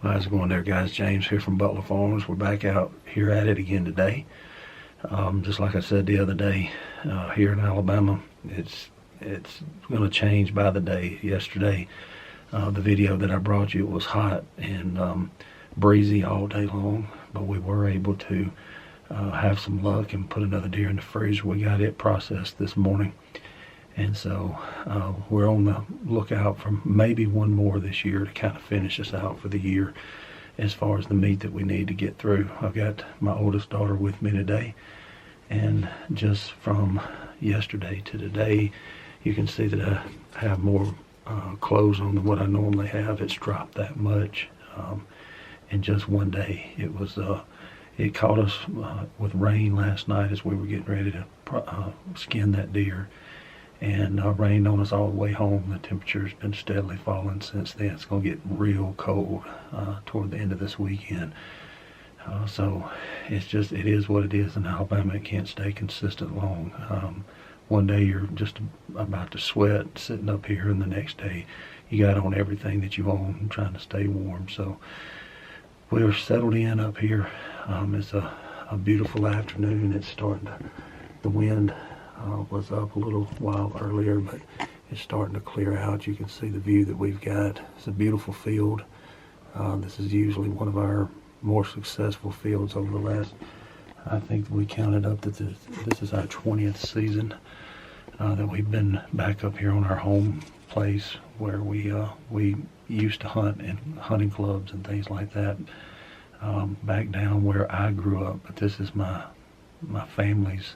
How's it going there, guys? James here from Butler Farms. We're back out here at it again today. Just like I said the other day, here in Alabama, it's going to change by the day. Yesterday, the video that I brought you was hot and breezy all day long, but we were able to have some luck and put another deer in the freezer. We got it processed this morning, and so we're on the lookout for maybe one more this year to kind of finish us out for the year as far as the meat that we need to get through. I've got my oldest daughter with me today, and just from yesterday to today, you can see that I have more clothes on than what I normally have. It's dropped that much in just one day. It caught us with rain last night as we were getting ready to skin that deer, and rained on us all the way home. The temperature's been steadily falling since then. It's going to get real cold toward the end of this weekend. So it is what it is in Alabama. It can't stay consistent long. One day you're just about to sweat sitting up here, and the next day you got on everything that you own and trying to stay warm. So we're settled in up here. It's a beautiful afternoon. It's starting to, the wind was up a little while earlier, but it's starting to clear out. You can see the view that we've got. It's a beautiful field. This is usually one of our more successful fields over the last, I think we counted up that this is our 20th season that we've been back up here on our home place where we used to hunt in hunting clubs and things like that, back down where I grew up. But this is my family's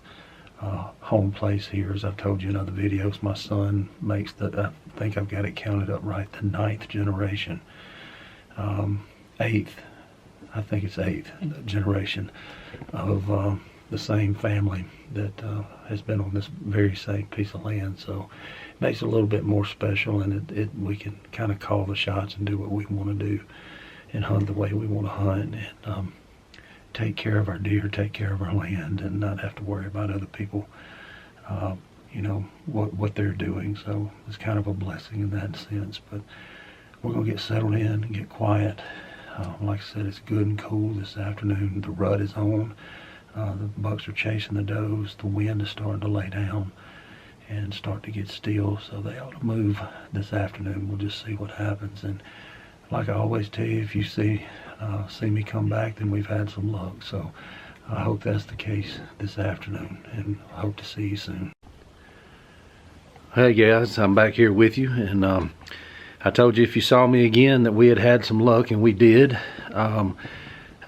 home place here. As I've told you in other videos, my son makes I think I've got it counted up right, the 9th generation, 8th, I think it's 8th generation of the same family that has been on this very same piece of land. So it makes it a little bit more special, and we can kind of call the shots and do what we want to do and hunt the way we want to hunt, and take care of our deer, take care of our land, and not have to worry about other people, what they're doing. So it's kind of a blessing in that sense. But we're going to get settled in and get quiet. Like I said, it's good and cool this afternoon. The rut is on. The bucks are chasing the does. The wind is starting to lay down and start to get still, so they ought to move this afternoon. We'll just see what happens. And like I always tell you, if you see me come back, then we've had some luck. So I hope that's the case this afternoon, and I hope to see you soon. Hey guys, I'm back here with you, and I told you if you saw me again that we had some luck, and we did. I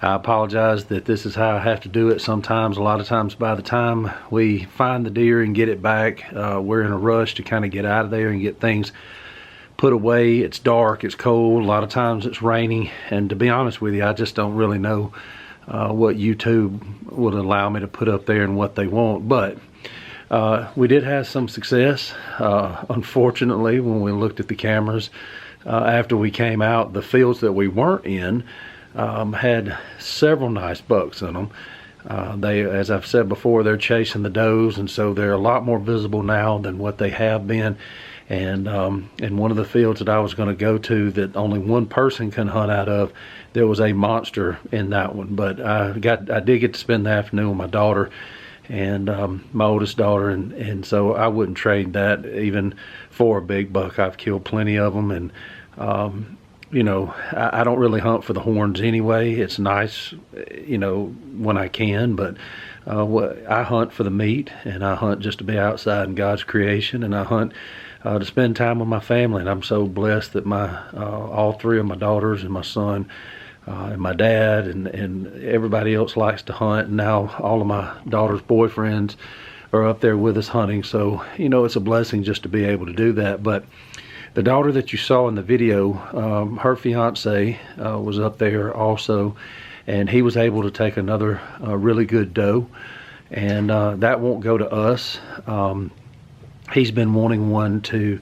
apologize that this is how I have to do it sometimes. A lot of times by the time we find the deer and get it back, we're in a rush to kind of get out of there and get things put away. It's dark, it's cold, a lot of times it's raining, and to be honest with you, I just don't really know what YouTube would allow me to put up there and what they want. But we did have some success. Unfortunately, when we looked at the cameras after we came out, the fields that we weren't in had several nice bucks in them. As I've said before, they're chasing the does, and so they're a lot more visible now than what they have been. And in one of the fields that I was going to go to that only one person can hunt out of, there was a monster in that one. But I did get to spend the afternoon with my daughter and my oldest daughter, and so I wouldn't trade that even for a big buck. I've killed plenty of them, and I don't really hunt for the horns anyway. It's nice, when I can, but I hunt for the meat, and I hunt just to be outside in God's creation, and I hunt to spend time with my family. And I'm so blessed that all three of my daughters and my son and my dad and everybody else likes to hunt, and now all of my daughter's boyfriends are up there with us hunting. So it's a blessing just to be able to do that. But the daughter that you saw in the video, her fiance was up there also, and he was able to take another really good doe, and that won't go to us. He's been wanting one to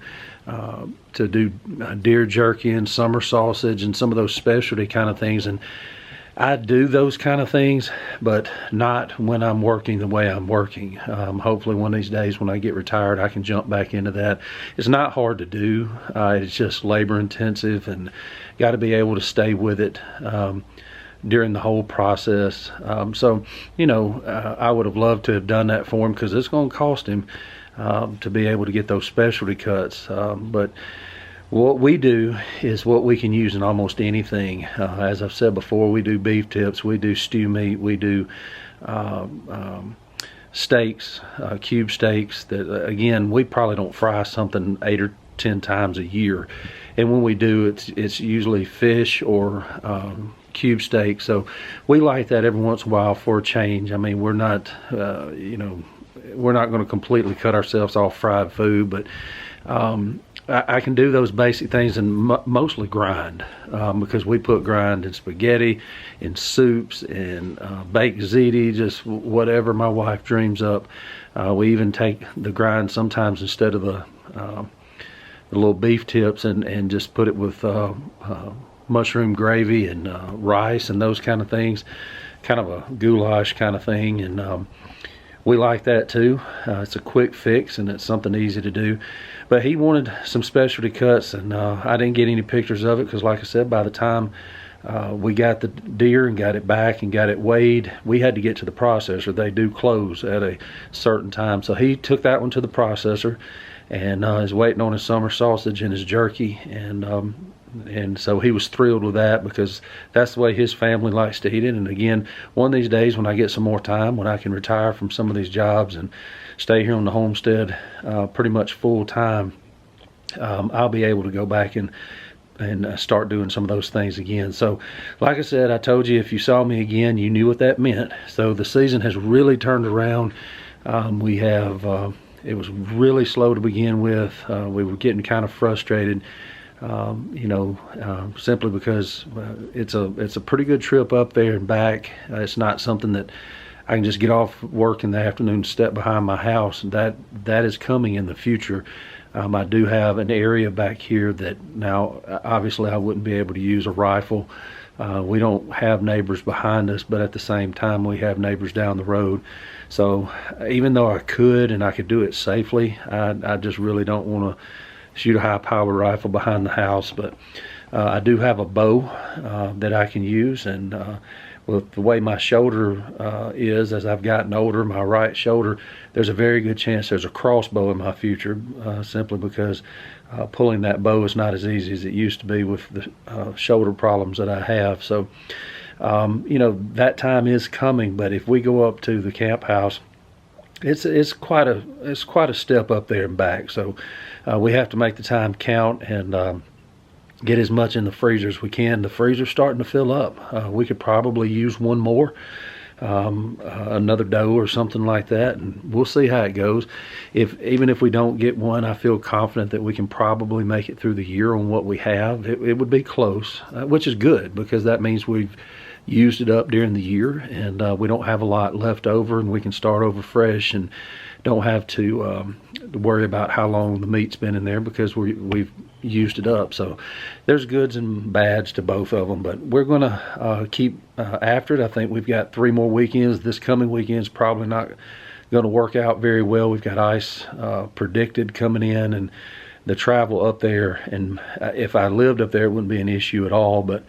do deer jerky and summer sausage and some of those specialty kind of things, and I do those kind of things, but not when I'm working the way I'm working. Hopefully one of these days when I get retired, I can jump back into that. It's not hard to do. It's just labor intensive, and got to be able to stay with it during the whole process. So, I would have loved to have done that for him, because it's going to cost him to be able to get those specialty cuts. But what we do is what we can use in almost anything. As I've said before, we do beef tips, we do stew meat, we do steaks, cube steaks. That again, we probably don't fry something 8 or 10 times a year, and when we do, it's usually fish or cube steak. So we like that every once in a while for a change. I mean, we're not, we're not going to completely cut ourselves off fried food, but I can do those basic things, and mostly grind, because we put grind in spaghetti, in soups, in baked ziti, just whatever my wife dreams up. We even take the grind sometimes instead of the little beef tips, and just put it with mushroom gravy and rice and those kind of things, kind of a goulash kind of thing. And we like that too. It's a quick fix, and it's something easy to do. But he wanted some specialty cuts, and I didn't get any pictures of it, because like I said, by the time we got the deer and got it back and got it weighed, we had to get to the processor. They do close at a certain time. So he took that one to the processor, and is waiting on his summer sausage and his jerky. And so he was thrilled with that, because that's the way his family likes to eat it. And again, one of these days when I get some more time, when I can retire from some of these jobs and stay here on the homestead pretty much full time, I'll be able to go back and start doing some of those things again. So like I said, I told you if you saw me again, you knew what that meant. So the season has really turned around. We have it was really slow to begin with. We were getting kind of frustrated, simply because it's a pretty good trip up there and back. It's not something that I can just get off work in the afternoon and step behind my house. That is coming in the future. I do have an area back here that now obviously I wouldn't be able to use a rifle. We don't have neighbors behind us, but at the same time we have neighbors down the road. So even though I could, and I could do it safely, I just really don't want to shoot a high-powered rifle behind the house. But I do have a bow that I can use, and with the way my shoulder is, as I've gotten older, my right shoulder, there's a very good chance there's a crossbow in my future, simply because pulling that bow is not as easy as it used to be with the shoulder problems that I have. So that time is coming. But if we go up to the camp house, it's quite a step up there and back. So we have to make the time count, and get as much in the freezer as we can. The freezer's starting to fill up. We could probably use one more, another doe or something like that, and we'll see how it goes. Even if we don't get one, I feel confident that we can probably make it through the year on what we have. It would be close, which is good, because that means we've used it up during the year, and we don't have a lot left over, and we can start over fresh and don't have to worry about how long the meat's been in there, because we've used it up. So there's goods and bads to both of them, but we're gonna keep after it. I think we've got 3 more weekends. This coming weekend's probably not going to work out very well. We've got ice predicted coming in, and the travel up there, and if I lived up there it wouldn't be an issue at all, but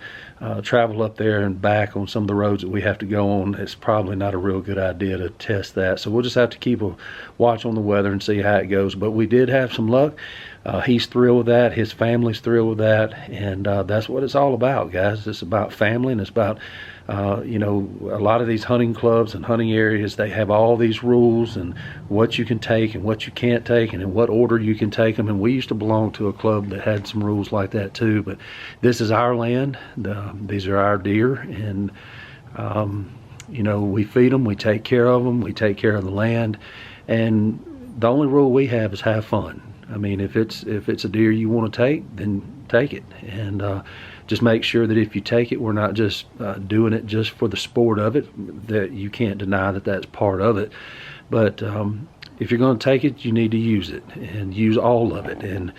travel up there and back on some of the roads that we have to go on, it's probably not a real good idea to test that. So we'll just have to keep a watch on the weather and see how it goes. But we did have some luck. He's thrilled with that, his family's thrilled with that, and that's what it's all about, guys. It's about family, and it's about a lot of these hunting clubs and hunting areas, they have all these rules and what you can take and what you can't take, and in what order you can take them. And we used to belong to a club that had some rules like that too. But this is our land. These are our deer, and we feed them, we take care of them, we take care of the land, and the only rule we have is have fun. I mean, if it's a deer you want to take, then take it, and just make sure that if you take it, we're not just doing it just for the sport of it. That you can't deny that that's part of it. But if you're going to take it, you need to use it and use all of it, and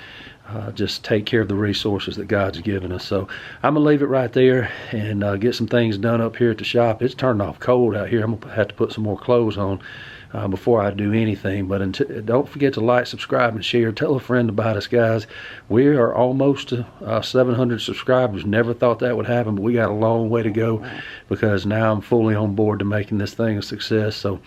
just take care of the resources that God's given us. So I'm gonna leave it right there and get some things done up here at the shop. It's turned off cold out here. I'm gonna have to put some more clothes on before I do anything. But don't forget to like, subscribe, and share. Tell a friend about us, guys. We are almost to 700 subscribers. Never thought that would happen, but we got a long way to go, because now I'm fully on board to making this thing a success. So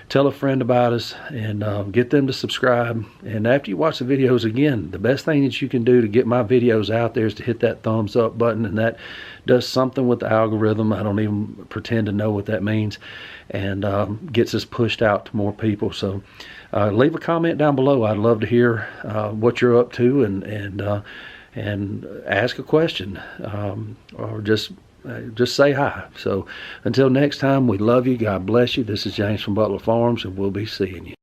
tell a friend about us and get them to subscribe. And after you watch the videos, again, the best thing that you can do to get my videos out there is to hit that thumbs up button, and that does something with the algorithm. I don't even pretend to know what that means, and gets us pushed out to more people. So leave a comment down below. I'd love to hear what you're up to, and ask a question, or just say hi. So until next time, we love you. God bless you. This is James from Butler Farms, and we'll be seeing you.